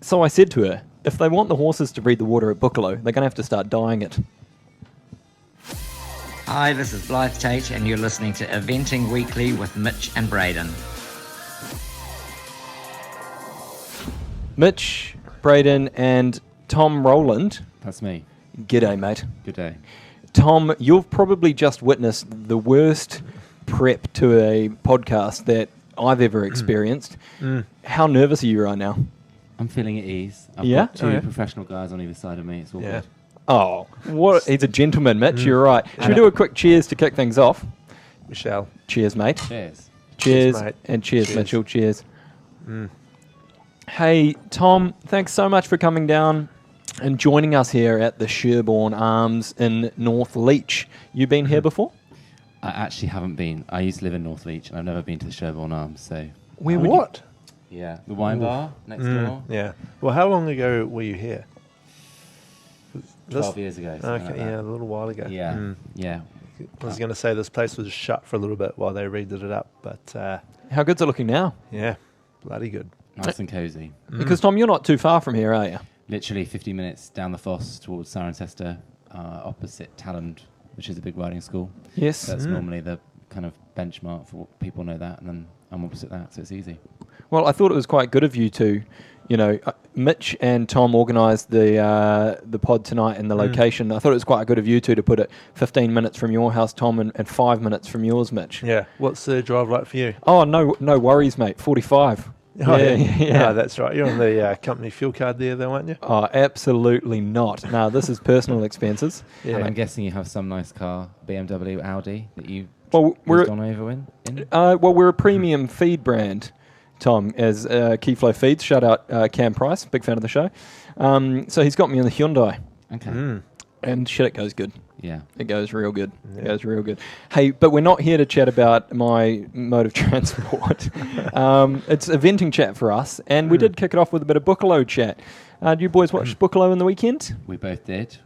So I said to her, if they want the horses to breed the water at Boekelo, they're going to have to start dyeing it. Hi, this is Blythe Tate, and you're listening to Eventing Weekly with Mitch and Braden. Mitch, Braden, and Tom Rowland. That's me. G'day, mate. Good day. Tom, you've probably just witnessed the worst prep to a podcast that I've ever experienced. How nervous are you right now? I'm feeling at ease. I've Yeah? got two professional guys on either side of me. It's all good. Oh, what? He's a gentleman, Mitch. You're right. Should we do a quick cheers to kick things off? We shall. Cheers, mate. Cheers. Cheers, mate. and cheers, Mitchell. Cheers. Hey, Tom, thanks so much for coming down and joining us here at the Sherborne Arms in North Leach. You been here before? I actually haven't been. I used to live in North Leach, and I've never been to the Sherborne Arms. So Where would What? yeah, the wine bar next door. Yeah. Well, how long ago were you here? 12 years ago. something Okay, like that. yeah, a little while ago. Yeah, yeah. I was going to say this place was shut for a little bit while they redid it up, but How good's it looking now? yeah, bloody good. Nice and cosy. Because, Tom, you're not too far from here, are you? Literally 50 minutes down the Foss towards Cirencester, opposite Talland, which is a big riding school. Yes. So that's normally the kind of benchmark for what people know that, and then I'm opposite that, so it's easy. Well, I thought it was quite good of you to, Mitch and Tom organised the pod tonight and the location. I thought it was quite good of you two to put it 15 minutes from your house, Tom, and 5 minutes from yours, Mitch. Yeah. What's the drive like for you? Oh, no worries, mate. 45. Oh, yeah. No, that's right. You're on the company fuel card there, though, aren't you? Oh, absolutely not. No, this is personal expenses. Yeah. And I'm guessing you have some nice car, BMW, Audi, that you Well, we're gone over in? we're a premium feed brand, Tom, as Keyflow Feeds. Shout out Cam Price, big fan of the show. So he's got me in the Hyundai, Okay. and shit, it goes good. Yeah. It goes real good. It Yeah. goes real good. Hey, but we're not here to chat about my mode of transport. It's a venting chat for us, and we did kick it off with a bit of Boekelo chat. Do you boys watch Boekelo in the weekend? We both did.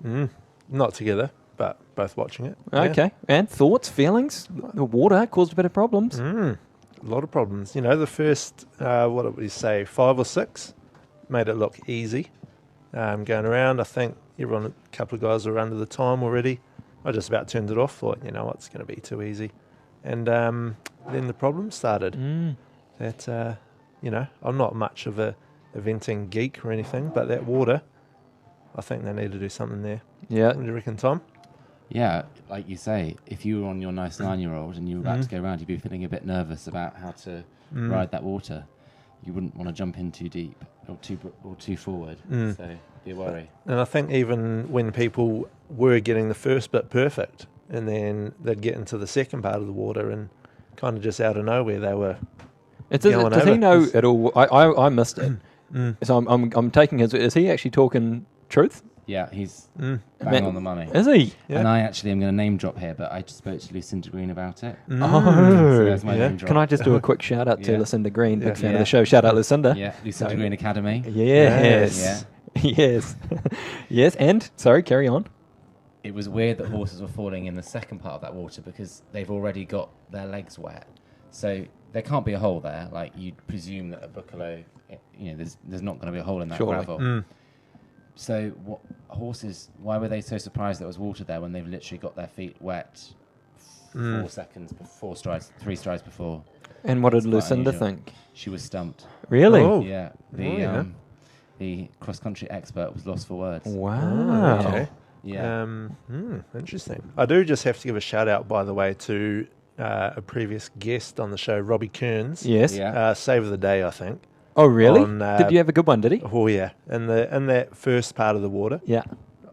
Not together, but both watching it. Yeah. Okay. And thoughts, feelings? The water caused a bit of problems. A lot of problems. The first, what did we say, 5 or 6 made it look easy. Going around, I think a couple of guys were under the time already. I just about turned it off, thought, it's going to be too easy. And then the problems started. That, I'm not much of a eventing geek or anything, but that water, I think they need to do something there. Yeah. What do you reckon, Tom? Yeah, like you say, if you were on your nice 9-year-old and you were about to go around, you'd be feeling a bit nervous about how to ride that water. You wouldn't want to jump in too deep or too forward. So be a worry. And I think even when people were getting the first bit perfect, and then they'd get into the second part of the water, and kind of just out of nowhere they were. Does going he over. know at all? I missed it. So I'm taking his. Is he actually talking truth? Yeah, he's Man- bang on the money. Is he? Yeah. And I actually am going to name drop here, but I just spoke to Lucinda Green about it. So Oh. there's my yeah. name drop. Can I just do a quick shout out to Yeah. Lucinda Green, big Yeah. fan of Yeah. the show. Shout out, Lucinda. Yeah, Lucinda Sorry. Green Academy. Yes. Yeah. Yes. Yes. And sorry, carry on. It was weird that horses were falling in the second part of that water because they've already got their legs wet. So there can't be a hole there. Like you'd presume that at Boekelo, there's not going to be a hole in that Surely. gravel. So what horses? Why were they so surprised there was water there when they've literally got their feet wet 4 seconds, 3 strides before? And what did It's quite Lucinda unusual. think? She was stumped. Really? Oh. Yeah, yeah. the cross country expert was lost for words. Wow. Okay. Yeah, Interesting. I do just have to give a shout out, by the way, to a previous guest on the show, Robbie Kearns. Yes. yeah. Save of the day, I think. Oh, really? On, did you have a good one? Did he? Oh yeah, in that first part of the water, Yeah.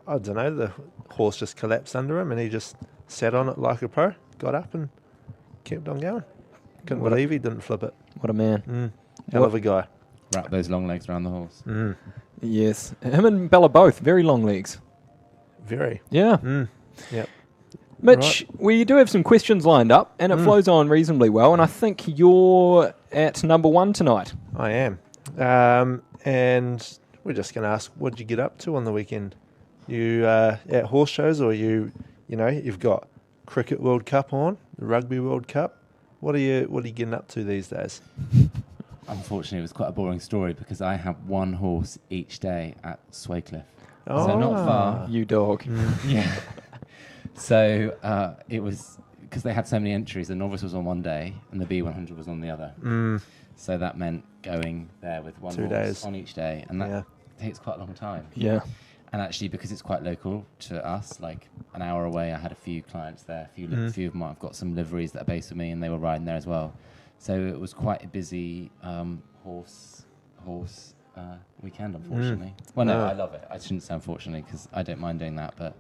I don't know, the horse just collapsed under him, and he just sat on it like a pro, got up and kept on going. Couldn't What a- believe he didn't flip it. What a man. Hell of a guy. Wrap those long legs around the horse. Yes. Him and Bella both very long legs. Very. Yeah. Yep. Mitch, we do have some questions lined up, and it flows on reasonably well. And I think you're at number 1 tonight. I am. And we're just going to ask, what did you get up to on the weekend? You at horse shows, or you've got Cricket World Cup on, the Rugby World Cup. What are you getting up to these days? unfortunately, it was quite a boring story because I had one horse each day at Swalcliffe. Oh. So not far. You dog. Yeah. So it was because they had so many entries. The novice was on one day and the B100 was on the other. So that meant going there with one 2 horse days. on each day, and that takes quite a long time. Yeah. And actually, because it's quite local to us, like an hour away, I had a few clients there. A few of them, I've got some liveries that are based with me, and they were riding there as well. So it was quite a busy horse weekend, unfortunately. Well, no, I love it. I shouldn't say unfortunately because I don't mind doing that, but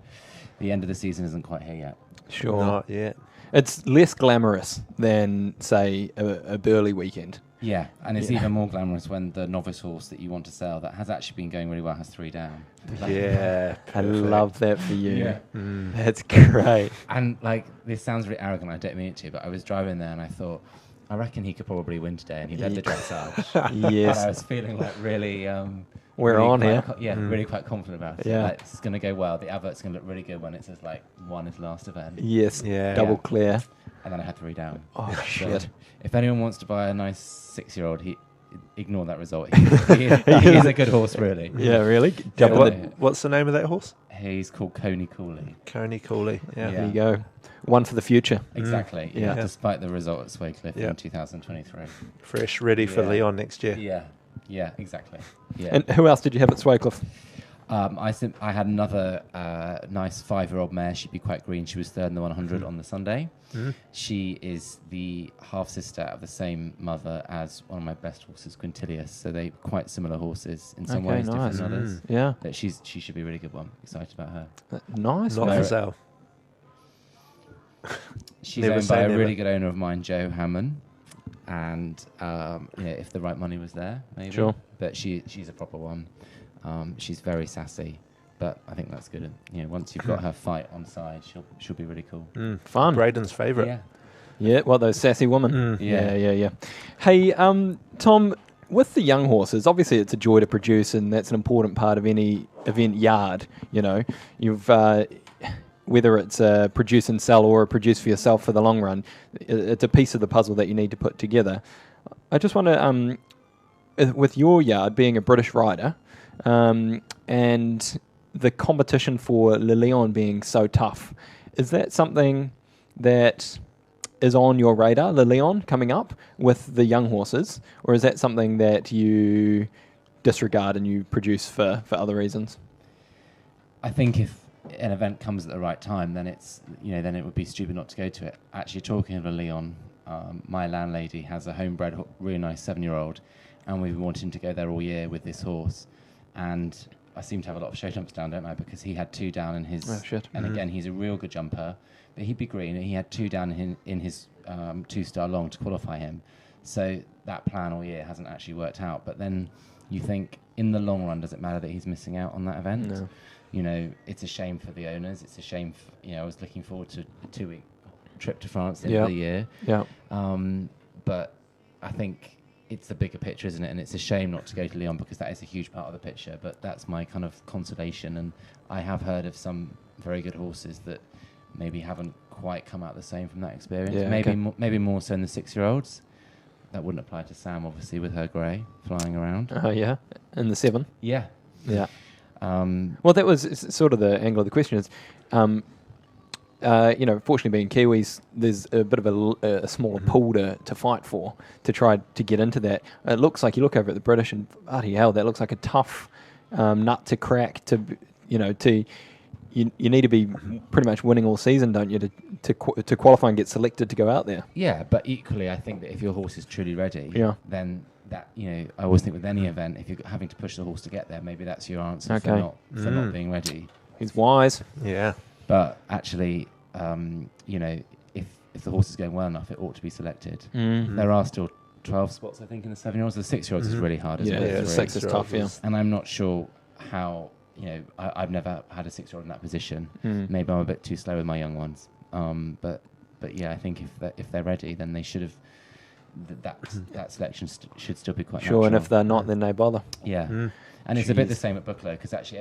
the end of the season isn't quite here yet. Sure. Not yet. It's less glamorous than, say, a Burley weekend. Yeah, and it's even more glamorous when the novice horse that you want to sell that has actually been going really well has 3 down. Yeah. I love that for you. Yeah. That's great. And like, this sounds really arrogant, I don't mean it to, but I was driving there and I thought, I reckon he could probably win today, and he led the dressage. Yes. And I was feeling like really... We're really on quite here. really quite confident about it. Yeah. Like, it's going to go well. The advert's going to look really good when it says like won his last event. Yes. Yeah. Double clear. And then I had 3 down. Oh, So shit. if anyone wants to buy a nice 6-year-old, ignore that result. He's a good horse, really. Yeah, really? Yeah, Double what- it. what's the name of that horse? He's called Coney Cooley. Coney Cooley. Yeah. There you go. One for the future. Exactly. Yeah. Despite the result at Swalcliffe Yeah. in 2023. Fresh, ready for Yeah. Leon next year. Yeah. Yeah. Exactly. Yeah. And who else did you have at Swalcliffe? I had another nice 5-year-old mare. She'd be quite green. She was third in the 100 on the Sunday. She is the half sister of the same mother as one of my best horses, Quintilius. So they're quite similar horses in some Okay, ways, nice. different than others. Yeah. But she should be a really good one. Excited about her. Nice. Not mate. for sale. She's Never owned say by a never. really good owner of mine, Joe Hammond. And if the right money was there, maybe. Sure. But she's a proper one. She's very sassy, but I think that's good. Once you've got her fight on side, she'll be really cool. Fun. Braden's favourite. Yeah. Yeah, well, those sassy women. Yeah. Yeah. Hey, Tom, with the young horses, obviously it's a joy to produce, and that's an important part of any event yard. You've whether it's a produce and sell or a produce for yourself for the long run, it's a piece of the puzzle that you need to put together. I just want to, with your yard being a British rider, and the competition for Le Lion being so tough, is that something that is on your radar, Le Lion, coming up with the young horses, or is that something that you disregard and you produce for other reasons? I think if an event comes at the right time, then then it would be stupid not to go to it. Actually, talking of Le Lion, my landlady has a homebred, really nice 7-year-old, and we've been wanting to go there all year with this horse. And I seem to have a lot of show jumps down, don't I? Because he had 2 down in his... Oh, shit. And again, he's a real good jumper, but he'd be green, and he had 2 down in his 2-star long to qualify him. So that plan all year hasn't actually worked out. But then you think, in the long run, does it matter that he's missing out on that event? No. It's a shame for the owners. It's a shame I was looking forward to a 2-week trip to France at the end of the year. Yeah. But I think it's the bigger picture, isn't it? And it's a shame not to go to Lyon because that is a huge part of the picture. But that's my kind of consolation. And I have heard of some very good horses that maybe haven't quite come out the same from that experience. Yeah, maybe okay. maybe more so in the 6-year-olds. That wouldn't apply to Sam, obviously, with her grey flying around. Yeah. In the 7. Yeah. Yeah. Well, that was sort of the angle of the question is, fortunately being Kiwis, there's a bit of a smaller pool to fight for, to try to get into that. It looks like, you look over at the British and, bloody hell, that looks like a tough nut to crack you need to be pretty much winning all season, don't you, to qualify and get selected to go out there. Yeah, but equally, I think that if your horse is truly ready, then that, I always think with any event, if you're having to push the horse to get there, maybe that's your answer for not being ready. He's wise. Yeah. But actually, if the horse is going well enough, it ought to be selected. There are still 12 spots, I think, in the 7-year-olds. The 6-year-olds is really hard, isn't it? The 6 is tough, yeah. And I'm not sure how, I've never had a 6-year-old in that position. Maybe I'm a bit too slow with my young ones. But yeah, I think if they're ready, then they should have. That selection should still be quite natural. And if they're not, then they bother. Yeah. And it's a bit the same at Boekelo, because actually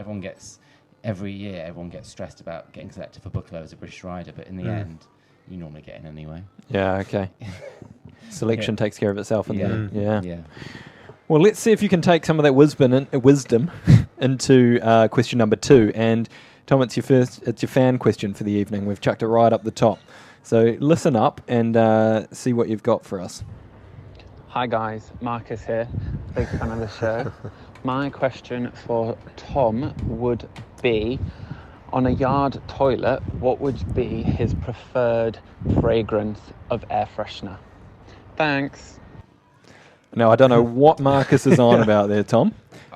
every year everyone gets stressed about getting selected for Boekelo as a British rider, but in the end, you normally get in anyway. Yeah, okay. Selection takes care of itself in there. Yeah. Yeah. Well, let's see if you can take some of that wisdom into question number 2. And Tom, it's your fan question for the evening. We've chucked it right up the top. So listen up and see what you've got for us. Hi guys, Marcus here, big fan of the show. My question for Tom would be, on a yard toilet, what would be his preferred fragrance of air freshener? Thanks. Now, I don't know what Marcus is on about there, Tom,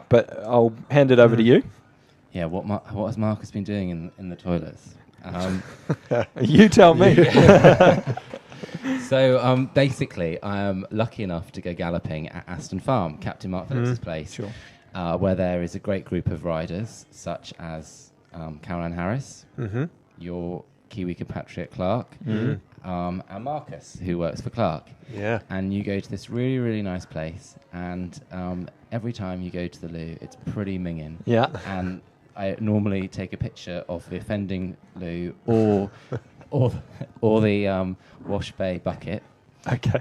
but I'll hand it over to you. Yeah, what has Marcus been doing in the toilets? You tell me. So basically, I'm lucky enough to go galloping at Aston Farm, Captain Mark Phillips' place, where there is a great group of riders, such as Caroline Harris, your Kiwi compatriot Clark, and Marcus, who works for Clark. Yeah. And you go to this really, really nice place, and every time you go to the loo, it's pretty minging. Yeah. And I normally take a picture of the offending loo or the wash bay bucket. Okay.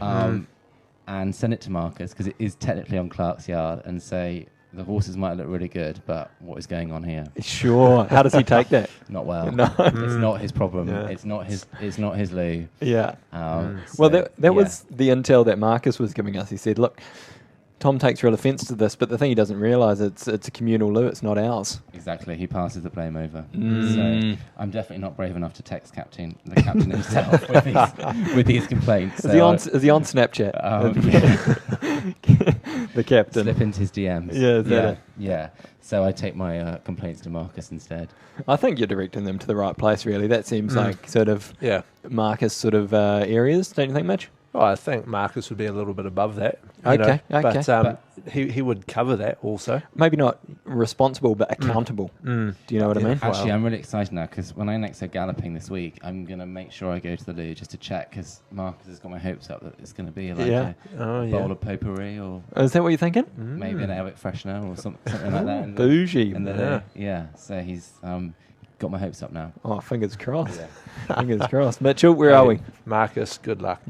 And send it to Marcus, because it is technically on Clark's yard, and say, the horses might look really good, but what is going on here? Sure. How does he take that? Not well. No. It's not his problem. Yeah. It's not his loo. Yeah. So, Well, that was the intel that Marcus was giving us. He said, look, Tom takes real offence to this, but the thing he doesn't realise, it's a communal loo, it's not ours. Exactly. He passes the blame over. So I'm definitely not brave enough to text the captain himself with these complaints. Is he on Snapchat? The captain. Slip into his DMs. Yeah, is that it? Yeah. So I take my complaints to Marcus instead. I think you're directing them to the right place, really. That seems like sort of Marcus sort of areas, don't you think, Mitch? Oh, I think Marcus would be a little bit above that. Okay. But he would cover that also. Maybe not responsible, but accountable. Do you know what I mean? Actually, I'm really excited now, because when I next go galloping this week, I'm going to make sure I go to the loo just to check, because Marcus has got my hopes up that it's going to be like a bowl of potpourri, or Is that what you're thinking? maybe an airwick freshener or something like that. Bougie. So he's got my hopes up now. Oh, fingers crossed. Fingers crossed. Mitchell, where are we? Marcus, good luck.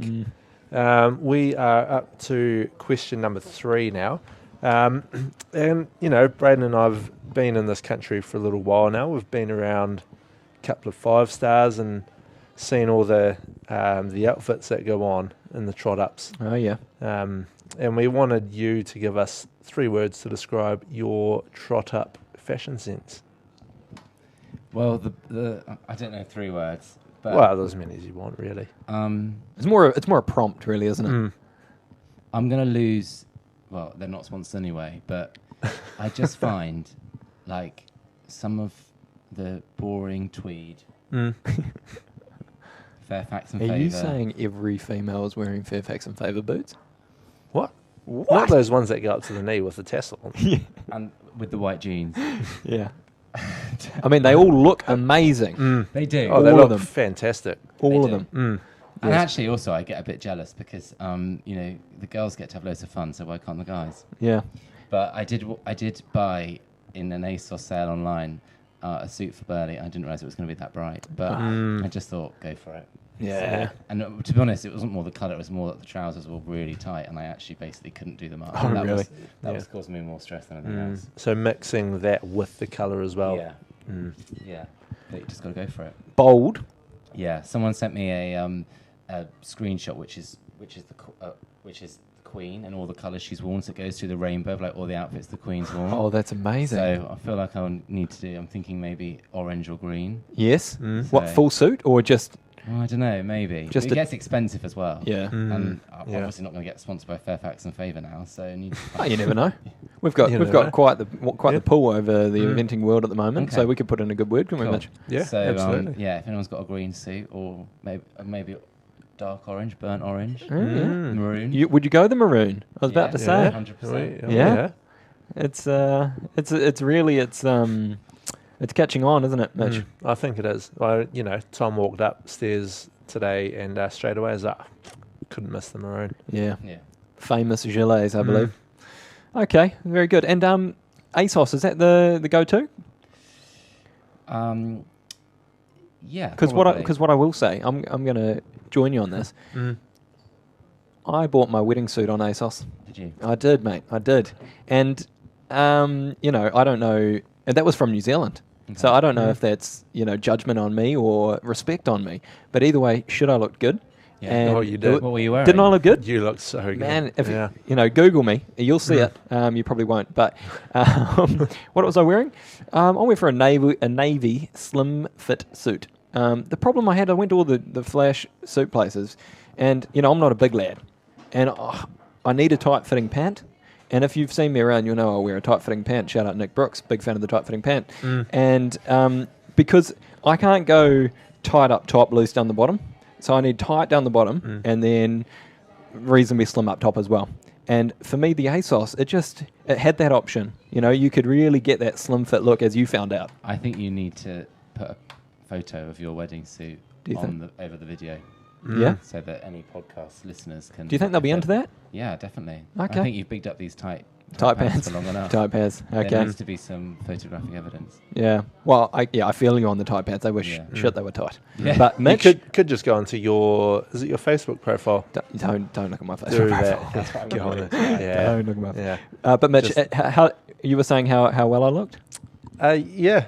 We are up to question number 3 now. And, Braden and I have been in this country for a little while now. We've been around a couple of 5-stars and seen all the outfits that go on in the trot-ups. Oh, yeah. And we wanted you to give us 3 words to describe your trot-up fashion sense. Well, I don't know 3 words. But Well, as many as you want, really. It's more a prompt, really, isn't it? I'm going to lose. Well, they're not sponsored anyway, but I just find like some of the boring tweed, Fairfax and Are Favour. you saying every female is wearing Fairfax and Favour boots? What? Not those ones that go up to the knee with the tassel. And with the white jeans? Yeah. I mean, they all look amazing. They do. Oh, they All of look them. fantastic. All They of do. them. And actually, also, I get a bit jealous because, the girls get to have loads of fun, so why can't the guys? Yeah. But I did buy in an ASOS sale online a suit for Burley. I didn't realise it was going to be that bright, but I just thought, go for it. Yeah. And to be honest, it wasn't more the colour; it was more that the trousers were really tight, and I actually basically couldn't do them up. Oh, And that really? was causing me more stress than anything else. So mixing that with the colour as well. Yeah, yeah. But you just got to go for it. Bold. Yeah. Someone sent me a screenshot, which is the Queen and all the colours she's worn. So it goes through the rainbow of like all the outfits the Queen's worn. Oh, that's amazing. So I feel like I need to do. I'm thinking maybe orange or green. Yes. What, full suit or just... Well, I don't know, maybe. Just But it gets expensive as well. Yeah. And I'm obviously not going to get sponsored by Fairfax and Favour now, so I need to Oh, you never know. We've got quite the pull over the eventing world at the moment, so we could put in a good word, couldn't we, Cool. Mitch? Yeah, So absolutely. if anyone's got a green suit or maybe dark orange, burnt orange, Oh, yeah. maroon. Would you go the maroon? I was about to say. 100%. Yeah. It's catching on, isn't it, Mitch? I think it is. Tom walked upstairs today and straight away I was like, couldn't miss the maroon. Yeah. Yeah. Famous gilets, I believe. Okay, very good. And ASOS, is that the go-to? Yeah, Because what I will say, I'm going to join you on this. I bought my wedding suit on ASOS. Did you? I did, mate. I did. And, I don't know. And that was from New Zealand. Okay. So I don't know if that's, judgment on me or respect on me. But either way, shit, I looked good. Yeah. And You did. What were you wearing? Didn't I look good? You look so good. Man, if yeah. Google me, you'll see it. You probably won't. But what was I wearing? I went for a navy slim fit suit. The problem I had, I went to all the flash suit places, and I'm not a big lad, and I need a tight fitting pant. And if you've seen me around, you'll know I wear a tight fitting pant. Shout out Nick Brooks, big fan of the tight fitting pant. And because I can't go tight up top, loose down the bottom. So I need tight down the bottom and then reasonably slim up top as well. And for me, the ASOS, it had that option. You could really get that slim fit look, as you found out. I think you need to put a photo of your wedding suit over the video. Yeah. So that any podcast listeners can... Do you think they'll be into that? Yeah, definitely. Okay. I think you've bigged up these tight pants for long enough. Tight pants. Okay. There needs to be some photographic evidence. Yeah. Well, I feel you on the tight pants. I wish shit they were tight. Yeah. But You Mitch, could just go onto your Facebook profile. don't look at my face. Do that. Get on it. Yeah. Don't look at my face. Yeah. But Mitch, how you were saying how well I looked? Yeah.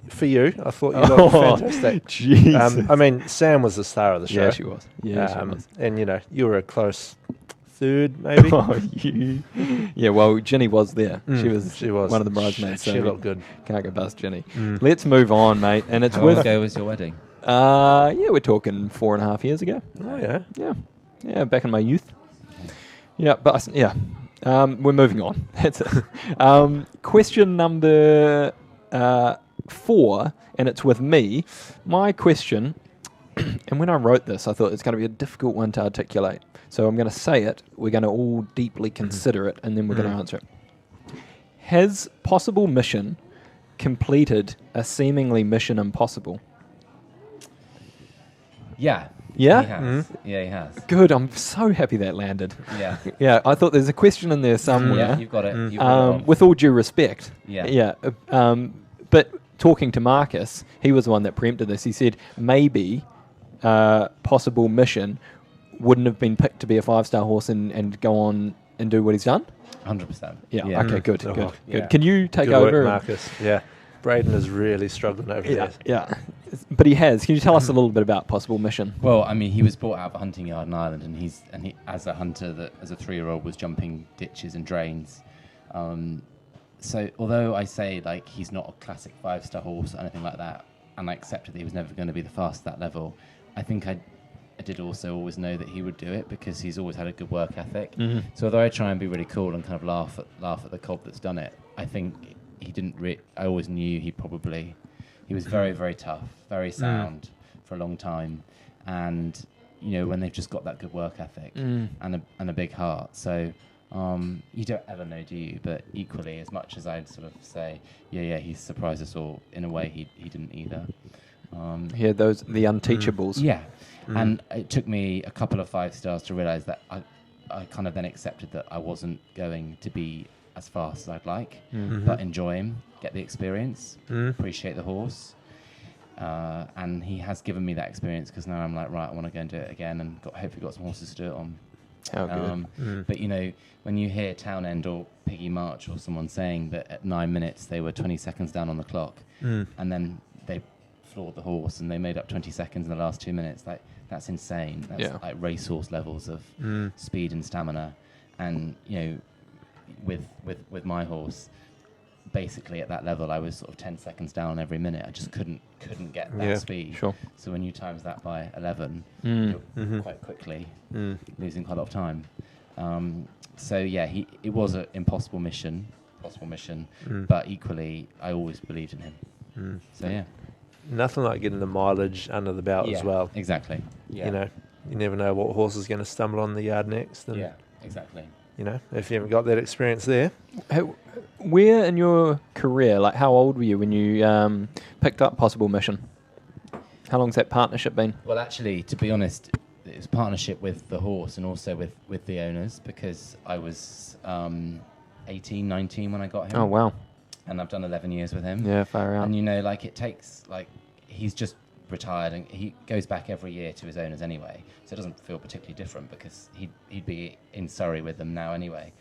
For you, I thought you looked fantastic. Jeez. Sam was the star of the show. Yeah, she was. Yeah, she was. And you were a close third, maybe. Yeah, well, Ginny was there. She was one of the bridesmaids. She looked good. Can't go past Ginny. Let's move on, mate. And it's How long ago was your wedding? we're talking 4.5 years ago. Oh yeah. Yeah, back in my youth. Yeah, but we're moving on. That's it. Question number 4, and it's with me. My question, and when I wrote this, I thought it's going to be a difficult one to articulate. So I'm going to say it. We're going to all deeply consider it, and then we're going to answer it. Has Possible Mission completed a seemingly mission impossible? Yeah. Yeah? He has. Yeah, he has. Good. I'm so happy that landed. Yeah. Yeah, I thought there's a question in there somewhere. Yeah, you've got it. You've got it With all due respect. Yeah. Yeah. But talking to Marcus, he was the one that preempted this. He said maybe Possible Mission wouldn't have been picked to be a 5-star horse and go on and do what he's done. 100%. Yeah. Okay. Good. Good. Yeah. Can you take Good over, work, Marcus? Yeah. Braden is really struggling over there. Yeah. But he has. Can you tell us a little bit about Possible Mission? Well, I mean, he was brought out of a hunting yard in Ireland, and he as a hunter that as a 3-year-old was jumping ditches and drains. So although I say like he's not a classic 5-star horse or anything like that, and I accepted that he was never going to be the fastest at that level, I think I did also always know that he would do it because he's always had a good work ethic. Mm-hmm. So although I try and be really cool and kind of laugh at the cob that's done it, I think he didn't. I always knew he was very, very tough, very sound for a long time, and when they've just got that good work ethic and a big heart. So you don't ever know, do you? But equally, as much as I'd sort of say, yeah, he surprised us all, in a way he didn't either. The unteachables. Yeah. And it took me a couple of 5-stars to realise that I kind of then accepted that I wasn't going to be as fast as I'd like, but enjoy him, get the experience, appreciate the horse. And he has given me that experience because now I'm like, right, I want to go and do it again, and hopefully got some horses to do it on. How good. But when you hear Townend or Piggy March or someone saying that at 9 minutes they were 20 seconds down on the clock, and then they floored the horse and they made up 20 seconds in the last 2 minutes, that's insane. That's like racehorse levels of speed and stamina. And with my horse, basically at that level I was sort of 10 seconds down every minute. I just couldn't get that speed. Sure. So when you times that by 11, you're quite quickly losing quite a lot of time. It was an impossible mission, but equally I always believed in him. So yeah. Nothing like getting the mileage under the belt as well. Exactly. Yeah. You never know what horse is going to stumble on the yard next. And, yeah, exactly. If you haven't got that experience there. Where in your career, like how old were you when you picked up Possible Mission? How long's that partnership been? Well, actually, to be honest, it was partnership with the horse and also with the owners, because I was 18, 19 when I got him. Oh, wow. and I've done 11 years with him. Yeah, far out. And it takes he's just retired, and he goes back every year to his owners anyway, so it doesn't feel particularly different because he'd be in Surrey with them now anyway.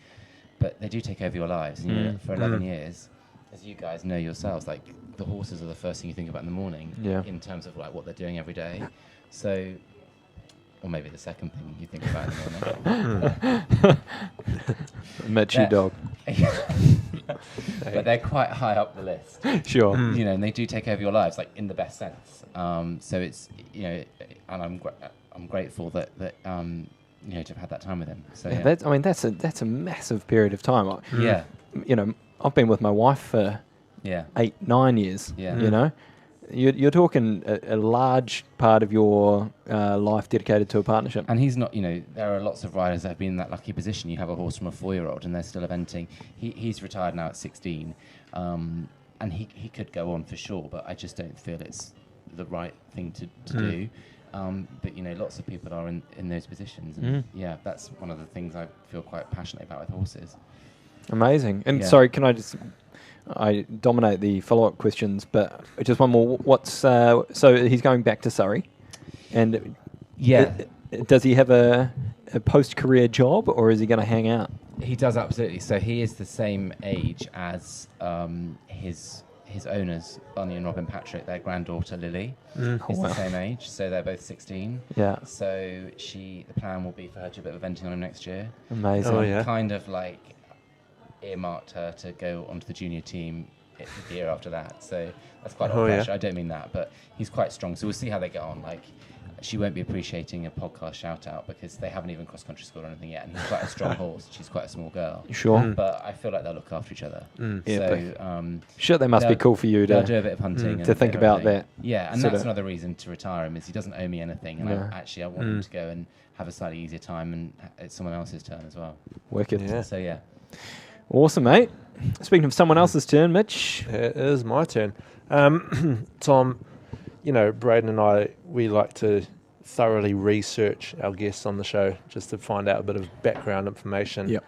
But they do take over your lives, and for 11 years, as you guys know yourselves, the horses are the first thing you think about in the morning, in terms of what they're doing every day. So, or maybe the second thing you think about in the morning. Mitch, you dog. But they're quite high up the list. Sure. And they do take over your lives, in the best sense. So it's, and I'm grateful that to have had that time with him. So That's a massive period of time. Yeah. I've been with my wife for 8-9 years. Yeah. You're talking a large part of your life dedicated to a partnership. And he's not, there are lots of riders that have been in that lucky position. You have a horse from a 4-year-old and they're still eventing. He's retired now at 16, and he could go on for sure, but I just don't feel it's the right thing to do. But lots of people are in those positions, and that's one of the things I feel quite passionate about with horses. Amazing. And sorry, can I dominate the follow-up questions, but just one more. So he's going back to Surrey, and does he have a post-career job, or is he going to hang out? He does, absolutely. So he is the same age as his owners, Bunny and Robin Patrick. Their granddaughter Lily is the same age, so they're both 16. Yeah. So the plan will be for her to do a bit of eventing on him next year. Amazing. So kind of earmarked her to go onto the junior team the year after that. So that's quite a lot of pressure. I don't mean that, but he's quite strong. So we'll see how they get on. She won't be appreciating a podcast shout out because they haven't even cross-country scored or anything yet, and he's quite a strong horse. She's quite a small girl. Sure. But I feel like they'll look after each other. Sure, that must be cool for you to do a bit of hunting to think about that. Yeah, and that's another reason to retire him, is he doesn't owe me anything, and I want him to go and have a slightly easier time, and it's someone else's turn as well. Wicked. Yeah. So Awesome, mate. Speaking of someone else's turn, Mitch. It is my turn. Tom, Braden and I, we like to thoroughly research our guests on the show just to find out a bit of background information. Yep.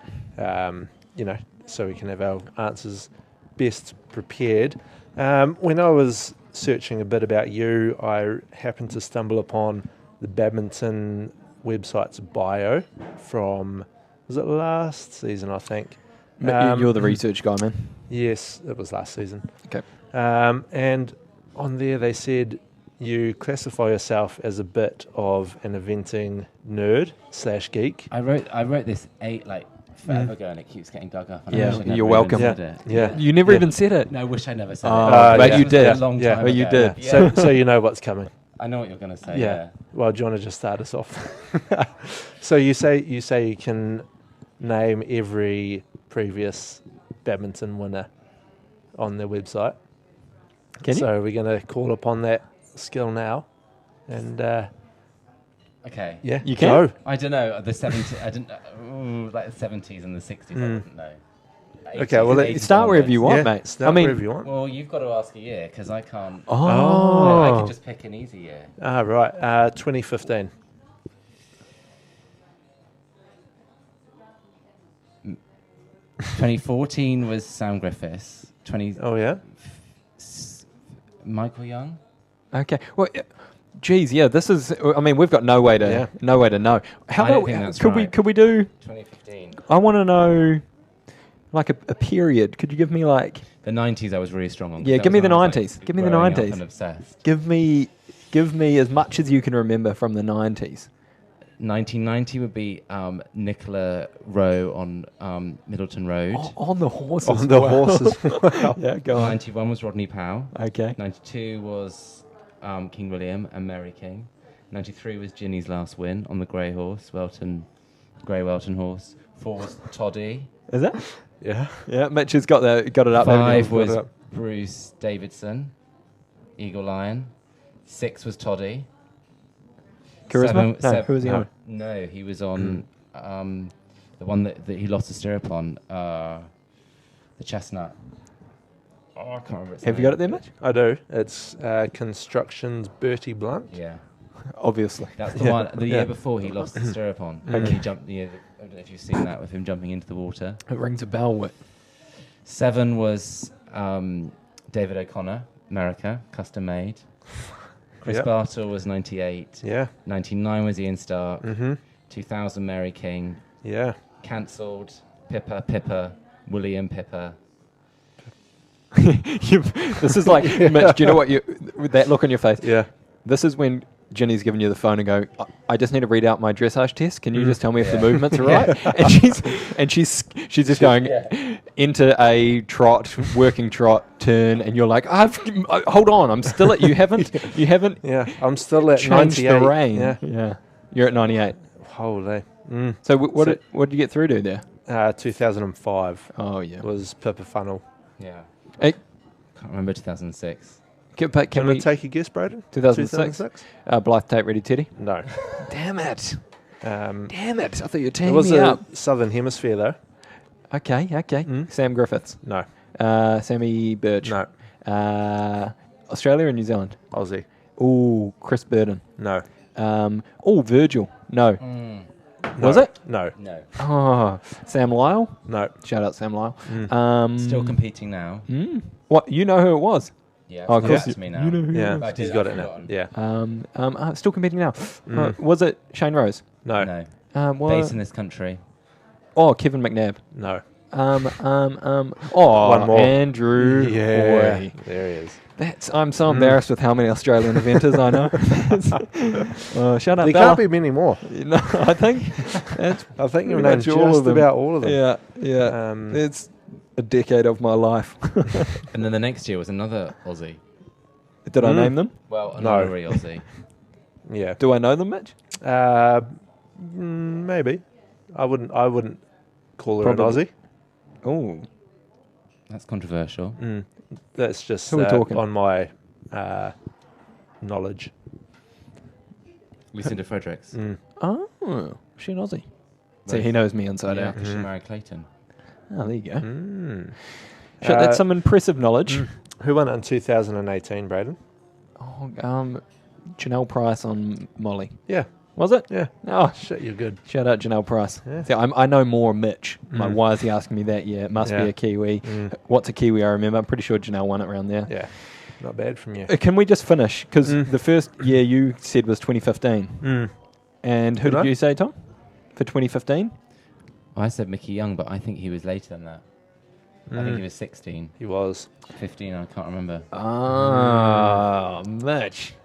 So we can have our answers best prepared. When I was searching a bit about you, I happened to stumble upon the Badminton website's bio from, was it last season, I think? You're the research guy, man. Yes, it was last season. Okay. And on there they said you classify yourself as a bit of an eventing nerd / geek. I wrote this forever ago, and it keeps getting dug up. And You're welcome. Yeah. You never even said it. No, I wish I never said it. But you did. A long time ago. You did. Yeah. So you know what's coming. I know what you're going to say. Yeah. Well, do you want to just start us off? So you say you can name every previous badminton winner on their website. Can you? So we're going to call upon that skill now, and okay. Yeah, you can. Go. I don't know the 70s. I didn't like the 70s and the 60s. I wouldn't know. 80s, Okay, well, start wherever you want, mate. Wherever you want. Well, you've got to ask a year because I can't. Oh. I could just pick an easy year. Right. 2015. 2014 was Sam Griffiths. Oh yeah. Michael Young. Okay. Well, geez, yeah. This is. I mean, we've got no way to know. How I don't about think that's could right. we do? 2015. I want to know, a period. Could you give me The 90s I was really strong on. Yeah, give me the 90s. Give me the growing up 90s. and obsessed. Give me as much as you can remember from the 90s. 1990 would be Nicola Rowe on Middleton Road. On the horses. On the horses. Wow. Yeah, go on. 91 was Rodney Powell. Okay. 92 was King William and Mary King. 93 was Ginny's last win on the grey horse, grey Welton horse. 4 was Toddy. Is it? Yeah. Yeah, Mitch has got it up. 5 was Bruce Davidson, Eagle Lion. 6 was Toddy. Charisma? Who was he on? No, he was on the one that he lost the stirrup on, the Chestnut. Oh, I can't remember its Have you name. got it there, Mitch? I do. It's Construction's Bertie Blunt. Yeah. Obviously. That's the one. The year before he lost the stirrup on. He jumped. I don't know if you've seen that with him jumping into the water. It rings a bell. Whit. 7 was David O'Connor, America, custom made. Chris Yep. Bartle was 98. Yeah. 99 was Ian Stark. Mm-hmm. 2000 Mary King. Yeah. Cancelled. Pippa. William Pippa. This is like, Mitch, do you know what with that look on your face? Yeah. This is when Ginny's giving you the phone and go, I just need to read out my dressage test. Can you just tell me if the movements are right? And she's just going into a trot, working trot turn, and you're like, hold on, I'm still at you haven't Yeah. I'm still at changed 98. the rein. Yeah. You're at 98. Holy. So what did you get through to there? 2005 Oh yeah. was Pippa Funnel. Yeah. Hey, Can't remember 2006. can Can we we take a guess, Braden? 2006? Blythe Tape Ready Teddy. No. Damn it! Um, Damn it! I thought you were it teeing was me a up. Southern Hemisphere, though. Okay. Sam Griffiths. No. Sammy Birch. No. Australia or New Zealand? Aussie. Ooh, Chris Burden. No. Virgil. No. No. Was it? No. No. Oh, Sam Lyle. No. Shout out Sam Lyle. Still competing now. What? You know who it was? Yeah. Oh, of course it's me now. You know who Yeah. it was. I did, He's got I've it now. forgotten. Yeah. Still competing now. Was it Shane Rose? No. No. Well, Based in this country. oh, Kevin McNabb. No. Oh, One more. Andrew. Yeah. Boy. There he is. I'm so embarrassed with how many Australian eventers I know. Shut up, There Bella. can't be many more. No, I think that's I think you've pretty named much all of just them. about all of them. Yeah. It's a decade of my life. And then the next year was another Aussie. Did I name them? Well, an No. honorary Aussie. Yeah. Do I know them, Mitch? Maybe. I wouldn't call her Probably. an Aussie. Oh, That's controversial. That's just Who are we talking? on my knowledge. Lucinda Fredericks. oh, she an Aussie. So Right. he knows me inside Yeah, out. 'cause she married Clayton. Oh, there you go. Uh, That's some impressive knowledge. Who won it in 2018, Braden? Oh, Janelle Price on Molly. Yeah. Was it? Yeah. Oh, Shit, you're good. shout out Janelle Price. Yeah. See, I know more Mitch. Like, why is he asking me that? Yeah, it must Yeah. be a Kiwi. What's a Kiwi? I remember. I'm pretty sure Janelle won it around there. Yeah. Not bad from you. Can we just finish? Because the first year you said was 2015. And who Did I? did you say, Tom? For 2015? I said Mickey Young, but I think he was later than that. I think he was 16. He was. 15, I can't remember. Ah, Mitch.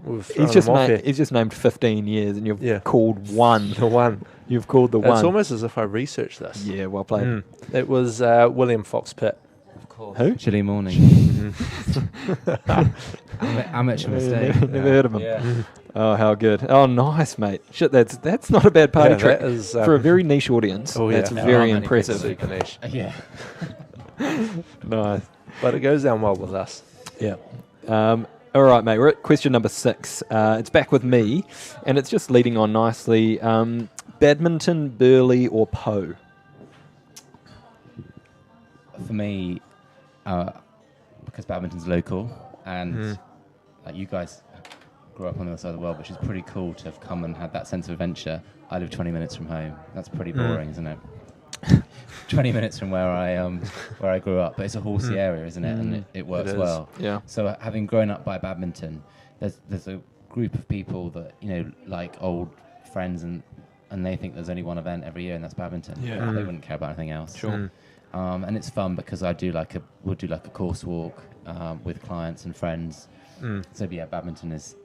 We've He's thrown just, him off here. he's just named 15 years and you've Yeah. called one. The one. You've called the It's one. almost as if I researched this. Yeah, well played. It was William Fox Pitt. Of course. Who? Chilly Morning. Amateur mistake. Never heard of him. Yeah. Oh, how good. Oh, nice, mate. Shit, that's not a bad party Yeah, trick. that is, For a very niche audience, oh, yeah. that's There aren't very many impressive. Super niche. Yeah. Nice. But it goes down well with us. Yeah. All right, mate. We're at question number 6. It's back with me, and it's just leading on nicely. Badminton, Burley, or Poe? For me, because badminton's local, and like you guys grew up on the other side of the world, which is pretty cool to have come and had that sense of adventure. I live 20 minutes from home. That's pretty boring, isn't it? 20 minutes from where I grew up, but it's a horsey area, isn't it? And it works is. well. Yeah. So having grown up by badminton, there's a group of people that like old friends, and they think there's only one event every year, and that's badminton. Yeah. They wouldn't care about anything else. Sure. And it's fun because we'll do like a course walk with clients and friends. So yeah, badminton is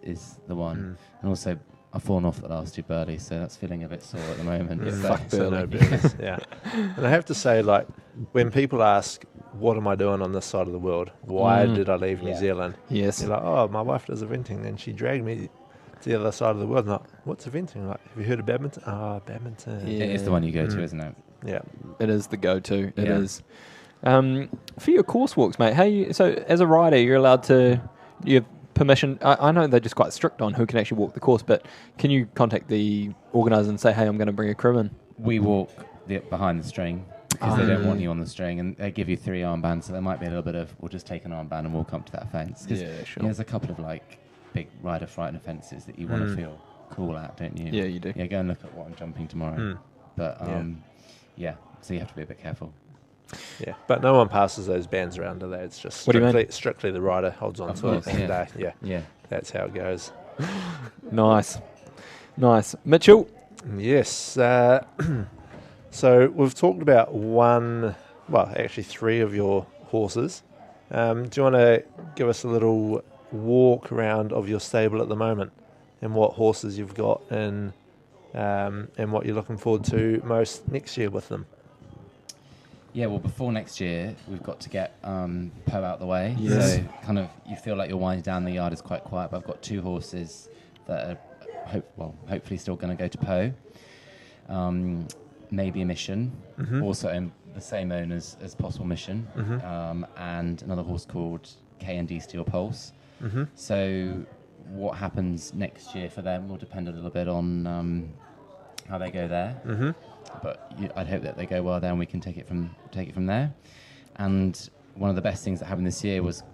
the one. And also I've fallen off the last 2 birdies, so that's feeling a bit sore at the moment. So- Fuck So no Burley. birdies, yeah. And I have to say, like, when people ask, what am I doing on this side of the world? Why did I leave New Yeah. Zealand? Yes. You're like, oh, my wife does eventing, and she dragged me to the other side of the world. And like, what's eventing? Like, have you heard of badminton? Badminton. Yeah. It is the one you go to, isn't it? Yeah. It is the go-to. It Yeah. is. For your course walks, mate, so as a rider, you're allowed to, you have permission. I know they're just quite strict on who can actually walk the course, but can you contact the organiser and say, hey, I'm going to bring a crew in? We walk behind the string because they don't want you on the string, and they give you 3 armbands, so there might be a little bit of, we'll just take an armband and walk up to that fence. 'Cause, Yeah, sure. there's a couple of like big rider frightened fences that you want to feel cool at, don't you? Yeah, you do. Yeah, go and look at what I'm jumping tomorrow. But yeah, so you have to be a bit careful. Yeah, but no one passes those bands around, do they? It's just What do you mean? strictly the rider holds on Of to course, it, and yeah. Yeah. that's how it goes. Nice. Mitchell? Yes. So we've talked about three of your horses. Do you want to give us a little walk around of your stable at the moment and what horses you've got and what you're looking forward to most next year with them? Yeah, well, before next year, we've got to get Poe out the way. Yes. So kind of you feel like you're winding down. The yard is quite quiet, but I've got 2 horses that are hopefully still going to go to Poe. Maybe a Mission, also in the same owners as possible Mission, and another horse called K&D Steel Pulse. So what happens next year for them will depend a little bit on how they go there. But I'd hope that they go well there and we can take it from there. And one of the best things that happened this year was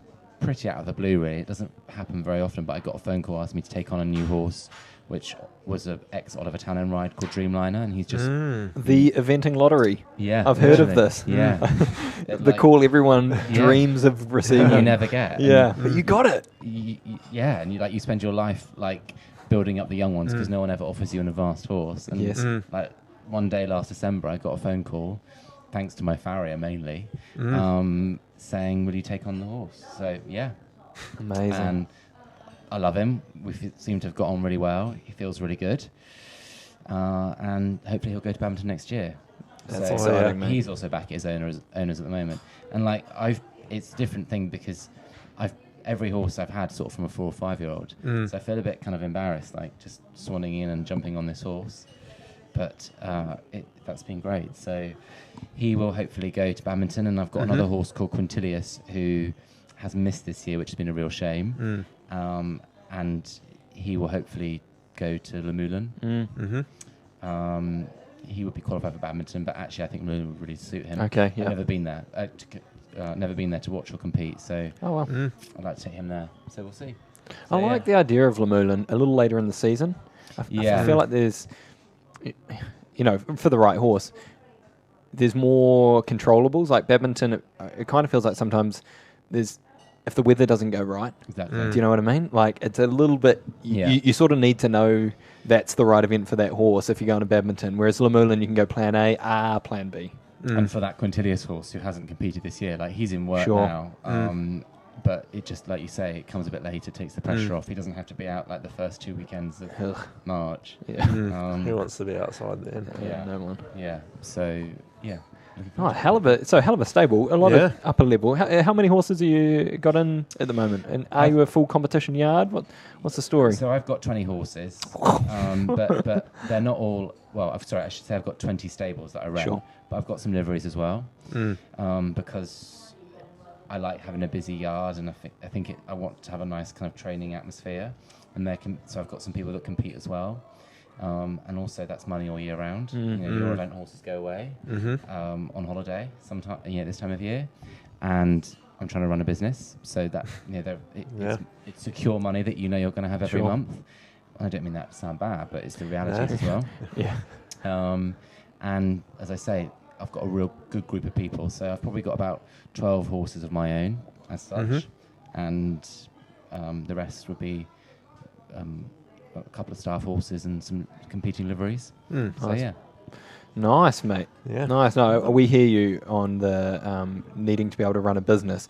pretty out of the blue, really. It doesn't happen very often, but I got a phone call asking me to take on a new horse, which was an ex-Oliver Tannen ride called Dreamliner, and he's just... The eventing lottery. Yeah. I've heard of actually. this. Yeah. The call everyone dreams of receiving. You never get. Yeah, but you got it. Yeah, and you spend your life building up the young ones because no one ever offers you an advanced horse. And Yes. One day last December, I got a phone call, thanks to my farrier mainly, saying, "Will you take on the horse?" So yeah, Amazing. and I love him. We seem to have got on really well. He feels really good, and hopefully he'll go to Badminton next year. That's So exciting, mate. he's also back at his owners at the moment, and it's a different thing because every horse I've had sort of from a 4 or 5 year old, so I feel a bit kind of embarrassed, just swanning in and jumping on this horse. But that's been great. So he will hopefully go to Badminton, and I've got another horse called Quintilius who has missed this year, which has been a real shame. And he will hopefully go to Le Moulin. He would be qualified for Badminton, but actually I think Le Moulin would really suit him. Okay, yeah. I've never been there. Never been there to watch or compete, so Oh, well. I'd like to take him there. So we'll see. I like the idea of Le Moulin a little later in the season. I feel like there's, for the right horse, there's more controllables. Like Badminton, it kind of feels like sometimes if the weather doesn't go right, Exactly. do you know what I mean? It's a little bit, you sort of need to know that's the right event for that horse if you're going to Badminton. Whereas Le Moulin, you can go plan A, plan B. And for that Quintilius horse who hasn't competed this year, he's in work Sure. now. But it just, like you say, it comes a bit later, takes the pressure off. He doesn't have to be out the first 2 weekends of March. Yeah. Who wants to be outside then? Yeah. No one. Yeah. So, yeah. Oh, hell of a stable, a lot of upper level. How many horses have you got in at the moment? And are you a full competition yard? What's the story? So I've got 20 horses, but they're not all. Well, I should say I've got 20 stables that I rent, Sure. but I've got some liveries as well, because I like having a busy yard, and I want to have a nice kind of training atmosphere, and so I've got some people that compete as well. And also that's money all year round. Your event horses go away on holiday sometime, this time of year, and I'm trying to run a business, so that it's secure money that you're going to have every month. I don't mean that to sound bad, but it's the reality as well. Yeah. And as I say, I've got a real good group of people, so I've probably got about 12 horses of my own as such, and the rest would be a couple of staff horses and some competing liveries. So Nice. yeah. Nice, mate. Yeah. Nice. No, we hear you on the needing to be able to run a business.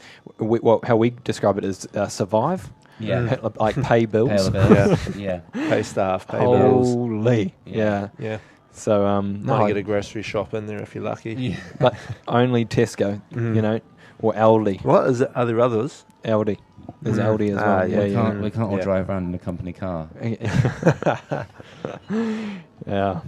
How we describe it is survive. Yeah. Like pay bills. Pay all the bills. Yeah. Pay staff, pay bills. Holy. Yeah. Yeah. So Might get a grocery shop in there if you're lucky. Yeah. but only Tesco, or Aldi. What is it? Are there others? Aldi. There's Aldi as well. yeah. We can't all Yeah. drive around in a company car. Yeah.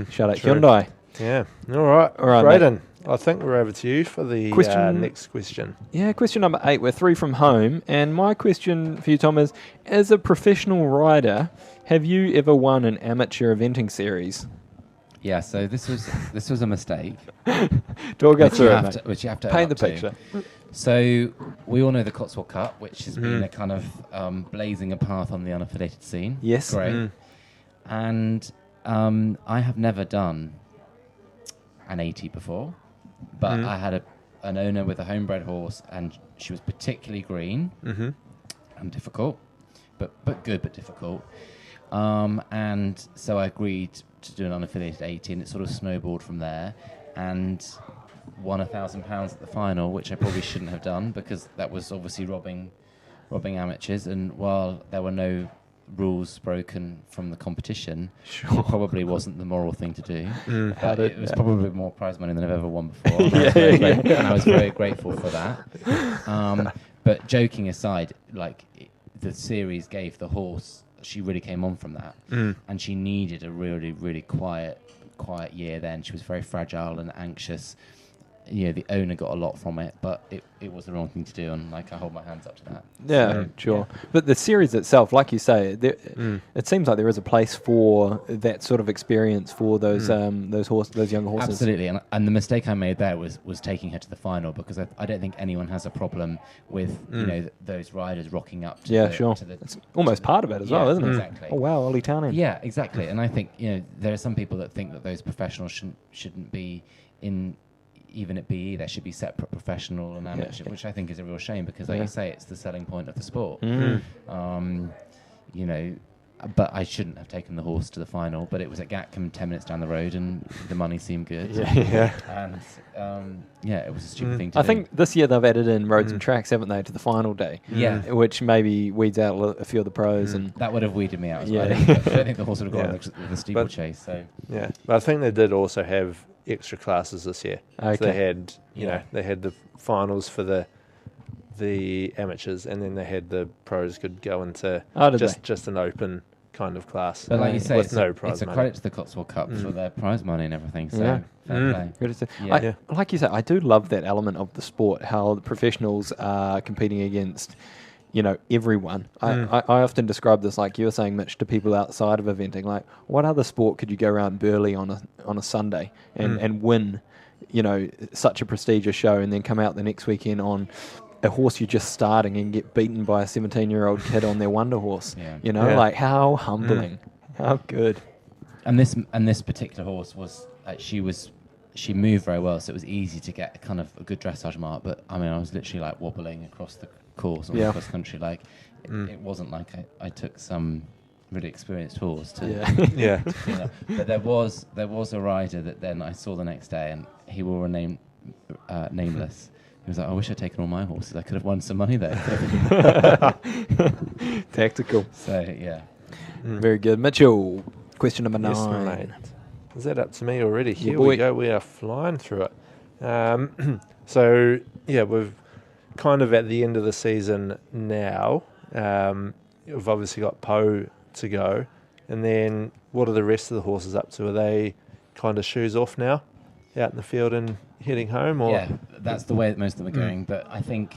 Shout out True. Hyundai. Yeah. All right. Brayden, I think we're over to you for the next question. Yeah, question number 8. We're 3 from home. And my question for you, Tom, is, as a professional rider, have you ever won an amateur eventing series? Yeah, so this was a mistake. Talk us through it, mate. Which you have to Paint own the up to. picture. So we all know the Costswold Cup, which has been a kind of blazing a path on the unaffiliated scene. Yes. Great. And I have never done an 80 before, but I had an owner with a homebred horse, and she was particularly green and difficult, but good but difficult. And so I agreed to do an unaffiliated 80, and it sort of snowballed from there, and won £1,000 at the final, which I probably shouldn't have done because that was obviously robbing amateurs. And while there were no rules broken from the competition, it probably wasn't the moral thing to do. But it was probably more prize money than I've ever won before. And I was very grateful for that. But joking aside, like the series gave the horse, she really came on from that, and she needed a really, really quiet year. Then she was very fragile and anxious. The owner got a lot from it, but it was the wrong thing to do, and like I hold my hands up to that. Yeah, So, sure. But the series itself, like you say, it seems like there is a place for that sort of experience for those those younger horses. Absolutely, and the mistake I made there was taking her to the final, because I don't think anyone has a problem with those riders rocking up. It's almost part of it as well, isn't it? Exactly. Oh wow, Ollie Townend. Yeah, exactly. And I think there are some people that think that those professionals shouldn't be in. Even at BE, there should be separate professional and amateur, which I think is a real shame, because, like you say, it's the selling point of the sport. But I shouldn't have taken the horse to the final. But it was at Gatcombe, 10 minutes down the road, and the money seemed good. And it was a stupid thing to do. I think this year they've added in roads and tracks, haven't they, to the final day? Yeah, which maybe weeds out a few of the pros, and that would have weeded me out as well. Yeah. I don't think the horse would have gone with the steeplechase. So but I think they did also have extra classes this year. Okay. So they had, they had the finals for the amateurs, and then they had the pros could go into just an open kind of class. But like you say, with no prize it's a money. credit to the Costswold Cup for their prize money and everything. So fair play. Good to see. Like you said, I do love that element of the sport, how the professionals are competing against, everyone. I often describe this, like you were saying, Mitch, to people outside of eventing. Like, what other sport could you go around Burleigh on a Sunday and win, such a prestigious show, and then come out the next weekend on a horse you're just starting and get beaten by a 17-year-old kid on their wonder horse? Like how humbling, how good. And this particular horse was she moved very well, so it was easy to get kind of a good dressage mark. But I mean, I was literally like wobbling across the course on the cross country. Like it wasn't like I took some really experienced horse to But there was a rider that then I saw the next day, and he wore a name nameless. He was like, I wish I'd taken all my horses. I could have won some money there. Tactical. So yeah. Very good. Mitchell, question number 9. Yes, mate. Is that up to me already? Yeah, Here boy. we go. We are flying through it. So we've kind of at the end of the season now. We've obviously got Poe to go, and then what are the rest of the horses up to? Are they kind of shoes off now, out in the field and heading home? Or Yeah, that's the way that most of them are going. But I think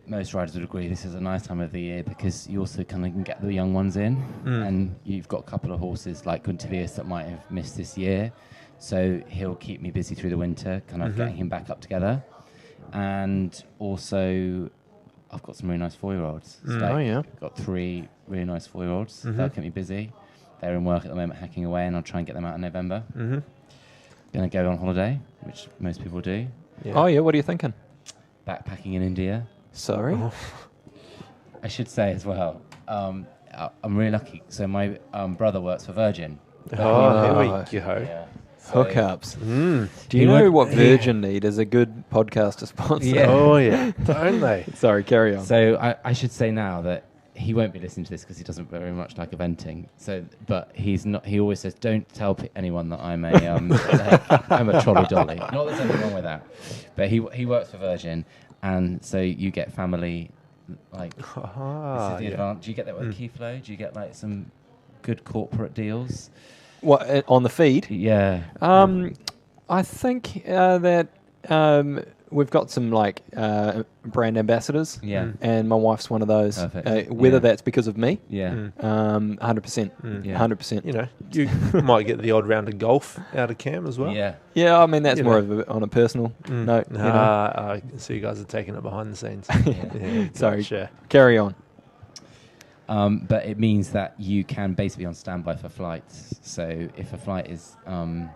most riders would agree this is a nice time of the year, because you also kind of can get the young ones in, and you've got a couple of horses like Quintilius that might have missed this year, so he'll keep me busy through the winter, kind of getting him back up together. And also I've got some really nice 4-year-olds. I've got 3 really nice 4-year-olds. They'll keep me busy. They're in work at the moment, hacking away, and I'll try and get them out in November. Gonna go on holiday, which most people do. Oh yeah, what are you thinking? Backpacking in India. Sorry? I should say as well, I'm really lucky. So my brother works for Virgin. here we go. Yeah. So Hookups. Do you know what Virgin need as a good podcast to sponsor? Yeah. Oh yeah, don't they? Sorry, carry on. So I should say now that he won't be listening to this, because he doesn't very much like eventing. So, but he's not. He always says, "Don't tell anyone that I'm a I'm a trolley dolly." Not that there's anything wrong with that, but he works for Virgin, and so you get family like. This is the advantage. Do you get that with Keyflow? Do you get like some good corporate deals? What on the feed? Yeah. I think that we've got some like brand ambassadors. Yeah. And my wife's one of those. Perfect. Whether that's because of me. Yeah. 100%. 100%. You might get the odd round of golf out of Cam as well. Yeah. Yeah, I mean that's more of on a personal note. So you guys are taking it behind the scenes. Sorry. Gotcha. Carry on. But it means that you can basically be on standby for flights. So if a flight is... I've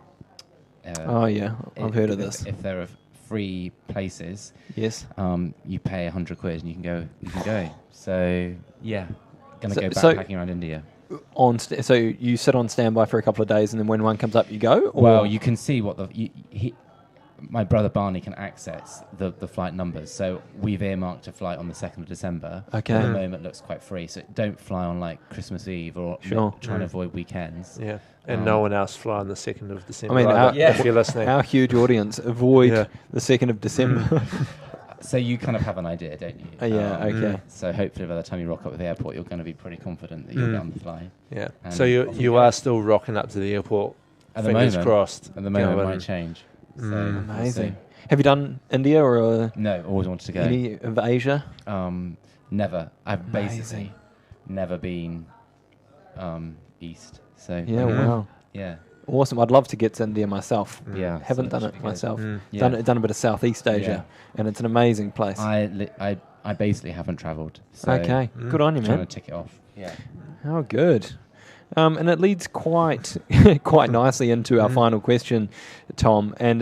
heard of this. If there are free places, Yes. you pay £100 and you can go. So yeah, gonna go So- backpacking around India. So you sit on standby for a couple of days, and then when one comes up, you go. Or? Well, you can see what my brother Barney can access the flight numbers. So we've earmarked a flight on the 2nd of December. Okay. At the moment, looks quite free. So don't fly on like Christmas Eve or Sure. try and avoid weekends. Yeah, and no one else fly on the 2nd of December. I mean, either, our- if you're listening. Our huge audience avoid Yeah. the 2nd of December. So you kind of have an idea, don't you? Yeah, okay. So hopefully by the time you rock up at the airport, you're going to be pretty confident that you'll get on the flight. Yeah. And So you off you you go. are still rocking up to the airport. At the Fingers moment, crossed. At the moment, it going- might change. So Mm. we'll Amazing. see. Have you done India or No, always wanted to go. any of Asia? Never. I've Amazing. basically never been east. So Yeah, wow. yeah, Awesome. I'd love to get to India myself. yeah. Haven't so done that it should be good. myself. Yeah. Done a bit of Southeast Asia, and it's an amazing place. I basically haven't travelled. So Okay, good on you, trying man. to tick it off. Yeah. How good. And it leads quite quite nicely into our final question, Tom, and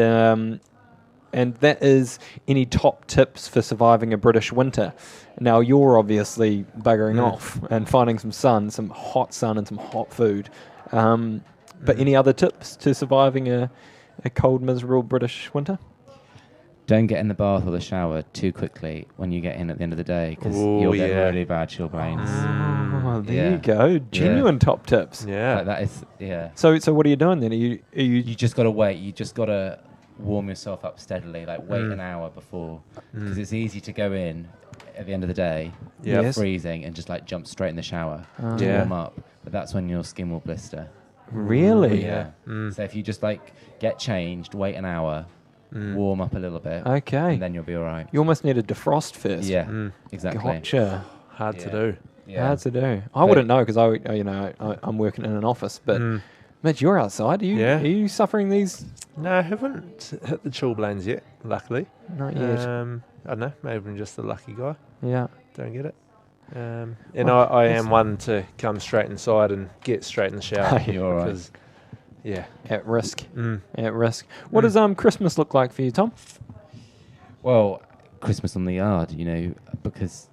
that is any top tips for surviving a British winter. Now you're obviously buggering off and finding some sun, some hot sun, and some hot food. But any other tips to surviving a cold, miserable British winter? Don't get in the bath or the shower too quickly when you get in at the end of the day, because Ooh, you'll get yeah. really bad chilblains. Oh, there Yeah. you go. Genuine top tips. Yeah. Like that is, yeah. So what are you doing then? Are you You just got to wait. You just got to warm yourself up steadily. Like wait an hour before, because it's easy to go in at the end of the day, Yeah. Yes. freezing, and just like jump straight in the shower to Yeah. warm up. But that's when your skin will blister. really? Yeah. So if you just like get changed, wait an hour, warm up a little bit, Okay. and then you'll be all right. You almost need a defrost first. Yeah, exactly. Gotcha. Hard to Yeah. do. Yeah. Hard to do. I But- wouldn't know because I'm working in an office. But Mitch, you're outside. Yeah. Are you suffering these? No, I haven't hit the chilblains yet, luckily. Not yet. I don't know, maybe I'm just a lucky guy. Yeah. Don't get it. And I am one to come straight inside and get straight in the shower. You're all right. because, yeah. At risk. Mm. At risk. What does Christmas look like for you, Tom? Well, Christmas on the yard, because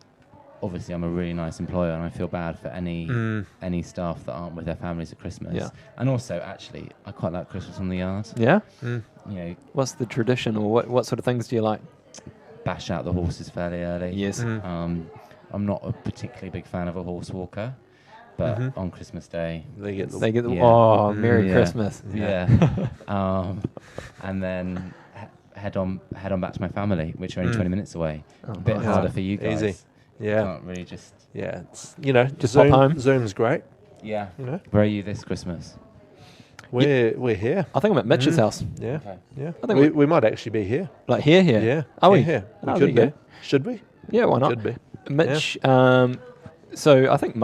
obviously I'm a really nice employer, and I feel bad for any staff that aren't with their families at Christmas. Yeah. And also, actually, I quite like Christmas on the yard. Yeah. What's the tradition, or what sort of things do you like? Bash out the horses fairly early. Yes. I'm not a particularly big fan of a horse walker, but on Christmas Day, They get the They get the Yeah. oh, Merry Yeah. Christmas. yeah. And then head on back to my family, which are only 20 minutes away. Oh, A bit nice. harder for you guys. Easy. Yeah. Can't really just. Yeah. It's, Just Zoom, pop home. Zoom's great. Yeah. Where are you this Christmas? We're here. I think I'm at Mitch's house. Yeah. Okay. Yeah. I think We might actually be here. Like here. Yeah. Are we? Here. We Oh, could there be. you go. Should we? Yeah, why not? Could be. Mitch, so I think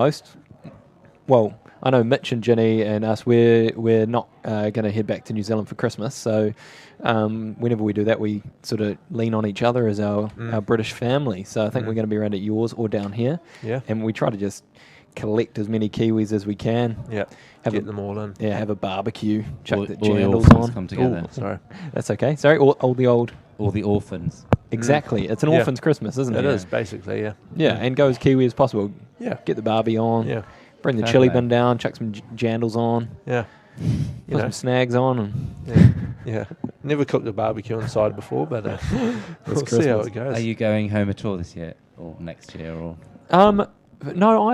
I know Mitch and Ginny and us, we're not going to head back to New Zealand for Christmas. So whenever we do that, we sort of lean on each other as our British family. So I think we're going to be around at yours or down here. Yeah. And we try to just collect as many Kiwis as we can. Yeah. Have Get a, them all in. yeah, have a barbecue, chuck All the the jandals orphans on. come together. Sorry. That's okay. Sorry, all the old. All the orphans. Exactly. It's an Yeah. orphan's Christmas, isn't it? It is, basically, yeah. Yeah, and go as Kiwi as possible. Yeah. Get the barbie on. Yeah. Bring the Fair chili play. bin down, chuck some jandals on, Yeah. put You know. some snags on, and Yeah. Yeah. Never cooked a barbecue inside before, but we'll see how Christmas. it goes. Are you going home at all this year or next year or? no,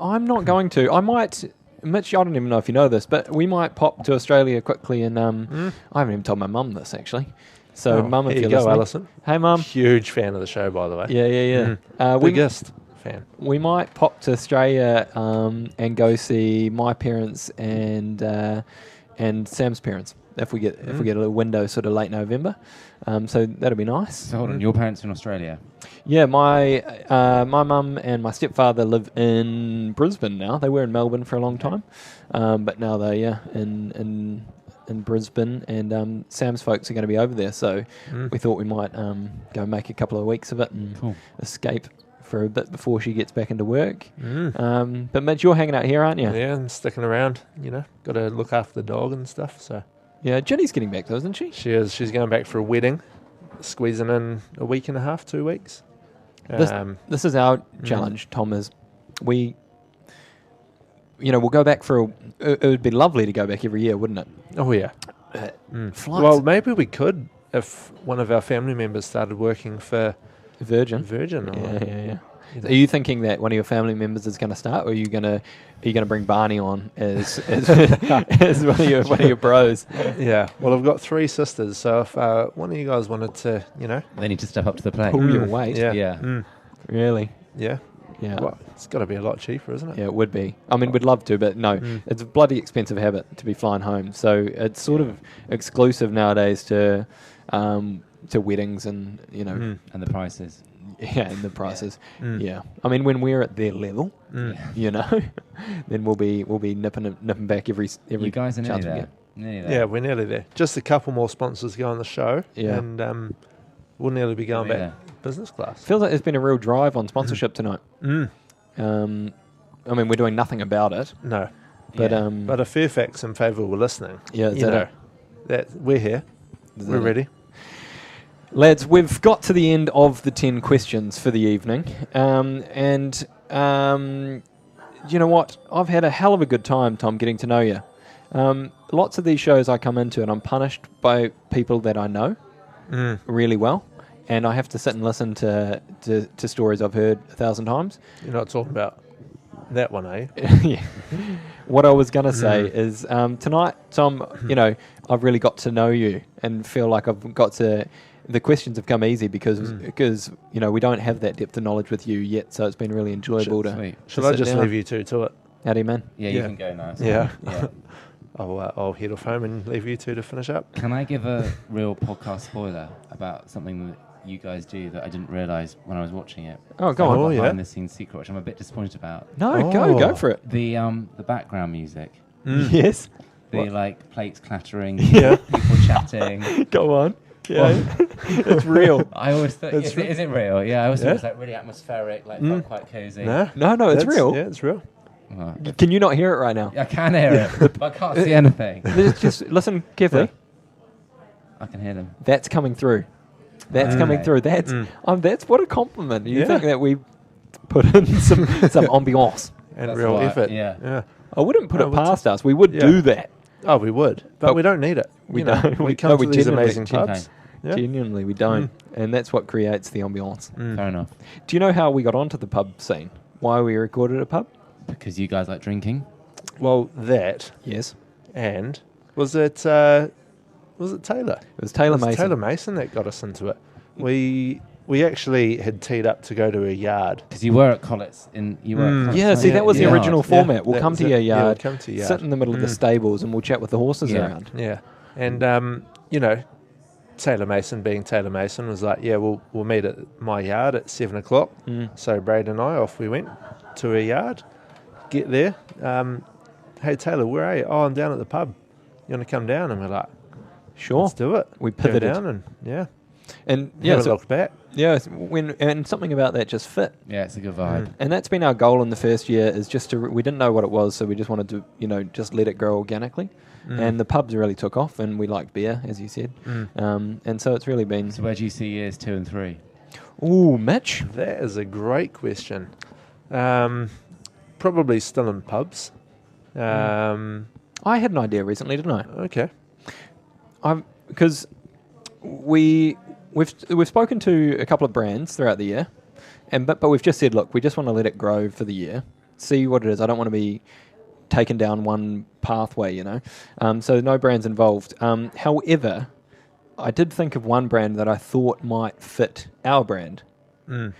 I'm not going to. I might, Mitch. I don't even know if you know this, but we might pop to Australia quickly, and I haven't even told my mum this actually. So, Oh, mum, if here you're you go, listening, Alison. hey, mum. Huge fan of the show, by the way. Yeah. Biggest fan. We might pop to Australia and go see my parents and Sam's parents if we get a little window, sort of late November. So that'll be nice. So hold on, your parents are in Australia. Yeah, my mum and my stepfather live in Brisbane now. They were in Melbourne for a long time, but now they're in Brisbane, and Sam's folks are going to be over there. So we thought we might go make a couple of weeks of it and Cool. escape for a bit before she gets back into work. But Mitch, you're hanging out here, aren't you? Yeah, and sticking around, got to look after the dog and stuff. So Yeah, Jenny's getting back though, isn't she? she is. She's going back for a wedding squeezing in a week and a half, 2 weeks. This is our challenge, Tom, is we'll go back for it would be lovely to go back every year, wouldn't it? Oh, yeah. Flights. Well, maybe we could if one of our family members started working for Virgin. Or, Are you thinking that one of your family members is going to start, or are you going to bring Barney on as as one of your bros? Yeah. Well, I've got 3 sisters, so if one of you guys wanted to, They need to step up to the plate. Pull your weight. Yeah. Really? Yeah. Yeah. Well, it's got to be a lot cheaper, isn't it? Yeah, it would be. I mean, we'd love to, but no, it's a bloody expensive habit to be flying home. So it's sort of exclusive nowadays to weddings and And the prices. Yeah, and the prices. Yeah. I mean, when we're at their level, then we'll be nipping back every You guys are nearly chance we there. get. Nearly there. Yeah, we're nearly there. Just a couple more sponsors go on the show, and we'll nearly be going back business class. Feels like there's been a real drive on sponsorship tonight. I mean, we're doing nothing about it. No, but but if Fairfax and Favour were listening, is you that know, it? that we're here, Is we're that it? ready. Lads, we've got to the end of the 10 questions for the evening. And you know what? I've had a hell of a good time, Tom, getting to know you. Lots of these shows I come into and I'm punished by people that I know really well. And I have to sit and listen to stories I've heard 1,000 times. You're not talking about that one, are you? Yeah. What I was going to say is tonight, Tom, I've really got to know you and feel like I've got to... The questions have come easy because we don't have that depth of knowledge with you yet, so it's been really enjoyable to Shall I sit just down. leave you two to it? How do you, man? Yeah, you can go now. Yeah. Yeah. I'll head off home and leave you two to finish up. Can I give a real podcast spoiler about something that you guys do that I didn't realise when I was watching it? Oh, go on. Oh, yeah. Behind the scenes secret, which I'm a bit disappointed about. No, Oh. go for it. The background music, Yes. the plates clattering, Yeah. people chatting. Go on. Yeah. It's real. I always thought, It's is it real? Yeah, I always thought it was Yeah. really atmospheric, felt quite cosy. No, No, it's real. Yeah, it's real. Well, Can you not hear it right now? I can hear it, but I can't see anything. Just listen carefully. I can hear them. That's coming through. That's coming Okay. through. That's what a compliment. You Yeah. think that we put in some ambiance. And That's real right, effort. yeah. I wouldn't put No, it past us. We would yeah. do that. Oh, we would. But we don't need it. We You know, don't. We We- come no, to we these genuinely- amazing pubs. Yeah. Genuinely, we don't. And that's what creates the ambiance. Fair enough. Do you know how we got onto the pub scene? Why we recorded at a pub? Because you guys like drinking. Well, that Yes. and was it Taylor? It was Taylor It was Mason. Taylor Mason that got us into it. We actually had teed up to go to a yard. Because you were at Collett's. You were at Collett's, Yeah, weren't see, you? that was the Yeah. original Yeah, format. We'll that come was to it. your Yeah, we'll yard, come to your sit yard. in the middle of the stables, and we'll chat with the horses Yeah. around. Yeah, and Taylor Mason, being Taylor Mason, was like, "Yeah, we'll meet at my yard at 7 o'clock." So Braden and I off we went to a yard. Get there. Hey Taylor, where are you? Oh, I'm down at the pub. You want to come down? And we're like, Sure. let's do it. We Go pivoted. down and And yeah, haven't so, looked back. yeah, and something about that just fit. Yeah, it's a good vibe. And that's been our goal in the first year, is just to, we didn't know what it was, so we just wanted to, just let it grow organically. And the pubs really took off, and we liked beer, as you said. And so it's really been... So where do you see years 2 and 3? Ooh, Mitch. That is a great question. Probably still in pubs. I had an idea recently, didn't I? Okay. Because we've spoken to a couple of brands throughout the year, but we've just said, look, we just want to let it grow for the year, see what it is. I don't want to be taken down one pathway, so no brands involved. However, I did think of one brand that I thought might fit our brand, and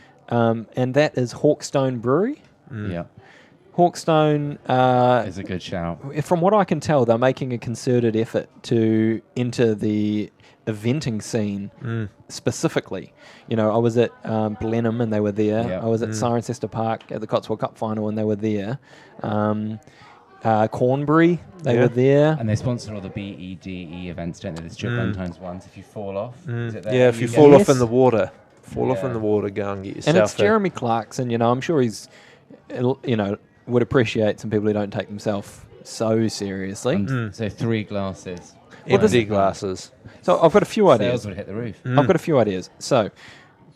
that is Hawkstone Brewery. Yeah, Hawkstone it's a good shout. from what I can tell, they're making a concerted effort to enter the eventing scene specifically. I was at Blenheim and they were there. Yeah. I was at Cirencester Park at the Costswold Cup final and they were there. Cornbury, they were there. And they sponsor all the BEDE events, don't they? The chilblains ones. If you fall off, is it there? Yeah, if you get- fall Yes. off in the water, go and get yourself. And it's a- Jeremy Clarkson, I'm sure he's, would appreciate some people who don't take themselves so seriously. So 3 glasses. empty glasses. So I've got a few ideas. Sales would hit the roof. I've got a few ideas. So,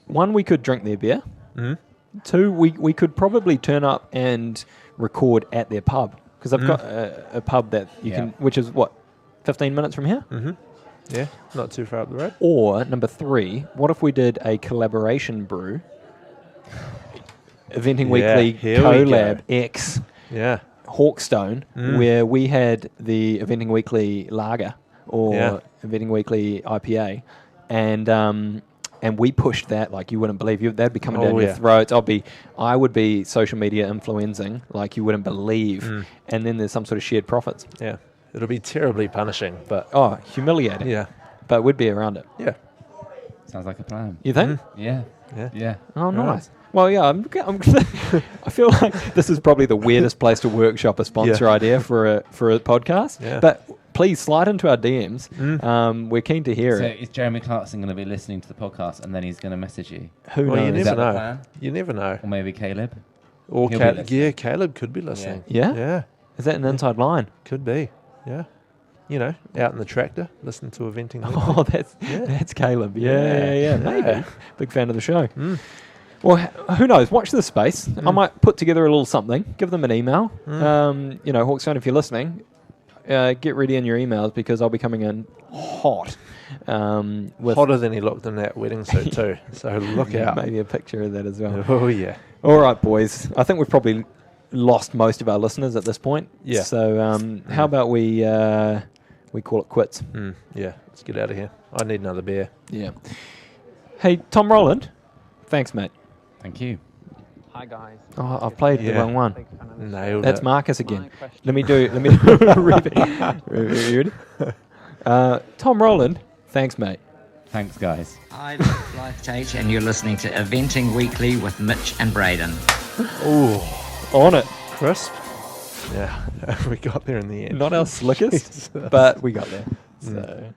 one, we could drink their beer. Mm. Two, we could probably turn up and record at their pub because I've got a pub that you can, which is what, 15 minutes from here. Mm-hmm. Yeah, not too far up the road. Or number three, what if we did a collaboration brew? Eventing Weekly here we collab go. X Yeah. Hawkstone, where we had the Eventing Weekly lager or Eventing Weekly IPA, and we pushed that like you wouldn't believe. That'd be coming down your throats. I would be social media influencing like you wouldn't believe, and then there's some sort of shared profits. Yeah. It'll be terribly punishing, but Humiliating. yeah. But we'd be around it. Yeah. Sounds like a plan. You think? Yeah. Yeah. Yeah. Oh, nice. Well, yeah, I feel like this is probably the weirdest place to workshop a sponsor idea for a podcast. Yeah. But please slide into our DMs. We're keen to hear So it. is Jeremy Clarkson going to be listening to the podcast and then he's going to message you? Who Well, you knows? Is that never the know. plan? You never know. Or maybe Caleb? Or He'll be listening. Caleb could be listening. Yeah? Yeah. Is that an inside line? Could be. Yeah. You know, out in the tractor, listen to Eventing Weekly. Oh, that's Caleb. Yeah, maybe. Big fan of the show. Well, who knows? Watch this space. I might put together a little something. Give them an email. Hawkstone, if you're listening, get ready in your emails because I'll be coming in hot. With Hotter than he looked in that wedding suit too. So look out. maybe a picture of that as well. Oh yeah. All right, boys. I think we've probably lost most of our listeners at this point. Yeah. So how about we call it quits? Yeah. Let's get out of here. I need another beer. Yeah. Hey, Tom Rowland. Thanks, mate. Thank you. Hi guys. Oh, I've played the wrong one. Big fan of the Nailed That's it. Marcus show. again. My question- Let me do you ready? Tom Rowland. Thanks, mate. Thanks, guys. I'm Life Tate, and you're listening to Eventing Weekly with Mitch and Braden. Oh, On it. crisp. Yeah. We got there in the end. Not our slickest, but we got there. So.